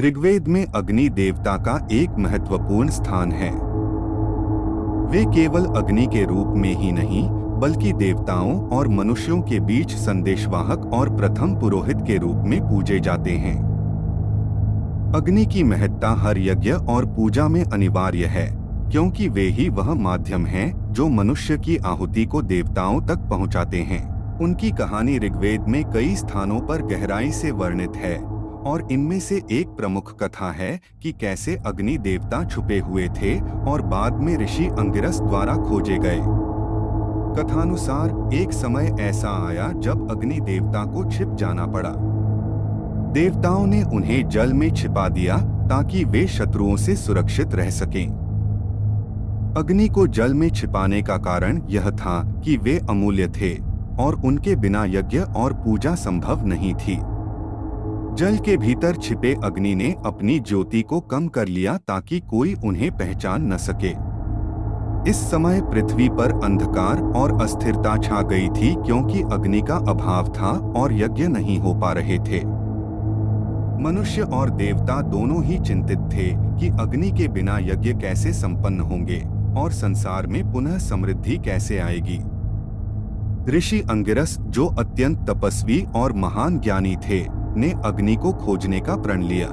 ऋग्वेद में अग्नि देवता का एक महत्वपूर्ण स्थान है। वे केवल अग्नि के रूप में ही नहीं, बल्कि देवताओं और मनुष्यों के बीच संदेशवाहक और प्रथम पुरोहित के रूप में पूजे जाते हैं। अग्नि की महत्ता हर यज्ञ और पूजा में अनिवार्य है, क्योंकि वे ही वह माध्यम हैं जो मनुष्य की आहुति को देवताओं तक पहुंचाते हैं। उनकी कहानी ऋग्वेद में कई स्थानों पर गहराई से वर्णित है, और इनमें से एक प्रमुख कथा है कि कैसे अग्नि देवता छुपे हुए थे और बाद में ऋषि अंगिरस द्वारा खोजे गए। कथानुसार एक समय ऐसा आया जब अग्नि देवता को छिप जाना पड़ा। देवताओं ने उन्हें जल में छिपा दिया ताकि वे शत्रुओं से सुरक्षित रह सकें। अग्नि को जल में छिपाने का कारण यह था कि वे अमूल्य थे और उनके बिना यज्ञ और पूजा संभव नहीं थी। जल के भीतर छिपे अग्नि ने अपनी ज्योति को कम कर लिया ताकि कोई उन्हें पहचान न सके। इस समय पृथ्वी पर अंधकार और अस्थिरता छा गई थी, क्योंकि अग्नि का अभाव था और यज्ञ नहीं हो पा रहे थे। मनुष्य और देवता दोनों ही चिंतित थे कि अग्नि के बिना यज्ञ कैसे संपन्न होंगे और संसार में पुनः समृद्धि कैसे आएगी। ऋषि अंगिरस, जो अत्यंत तपस्वी और महान ज्ञानी थे, ने अग्नि को खोजने का प्रण लिया।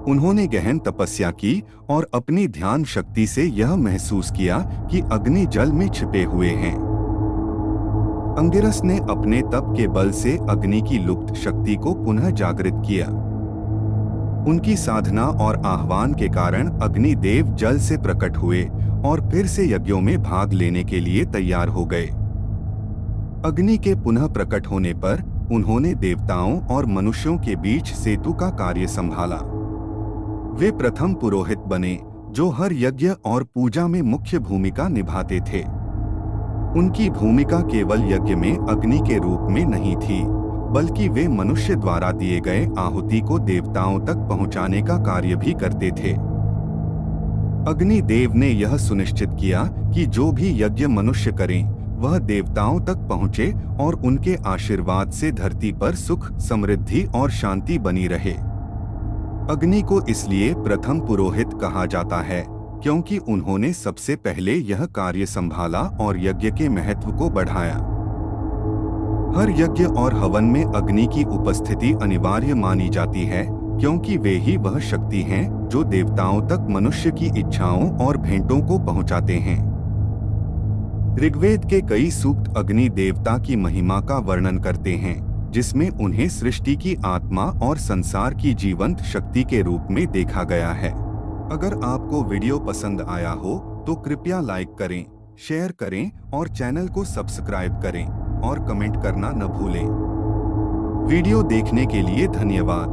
उन्होंने गहन तपस्या की और अपनी ध्यान शक्ति से यह महसूस किया कि अग्नि जल में छिपे हुए हैं। अंगिरस ने अपने तप के बल से अग्नि की लुप्त शक्ति को पुनः जागृत किया। उनकी साधना और आह्वान के कारण अग्नि देव जल से प्रकट हुए और फिर से यज्ञों में भाग लेने के लिए तैयार हो गए। अग्नि के पुनः प्रकट होने पर उन्होंने देवताओं और मनुष्यों के बीच सेतु का कार्य संभाला। वे प्रथम पुरोहित बने, जो हर यज्ञ और पूजा में मुख्य भूमिका निभाते थे। उनकी भूमिका केवल यज्ञ में अग्नि के रूप में नहीं थी, बल्कि वे मनुष्य द्वारा दिए गए आहुति को देवताओं तक पहुंचाने का कार्य भी करते थे। अग्नि देव ने यह सुनिश्चित किया कि जो भी यज्ञ मनुष्य करें, वह देवताओं तक पहुँचे और उनके आशीर्वाद से धरती पर सुख, समृद्धि और शांति बनी रहे। अग्नि को इसलिए प्रथम पुरोहित कहा जाता है, क्योंकि उन्होंने सबसे पहले यह कार्य संभाला और यज्ञ के महत्व को बढ़ाया। हर यज्ञ और हवन में अग्नि की उपस्थिति अनिवार्य मानी जाती है, क्योंकि वे ही वह शक्ति हैं जो देवताओं तक मनुष्य की इच्छाओं और भेंटों को पहुंचाते हैं। ऋग्वेद के कई सूक्त अग्नि देवता की महिमा का वर्णन करते हैं, जिसमें उन्हें सृष्टि की आत्मा और संसार की जीवंत शक्ति के रूप में देखा गया है। अगर आपको वीडियो पसंद आया हो तो कृपया लाइक करें, शेयर करें और चैनल को सब्सक्राइब करें और कमेंट करना न भूलें। वीडियो देखने के लिए धन्यवाद।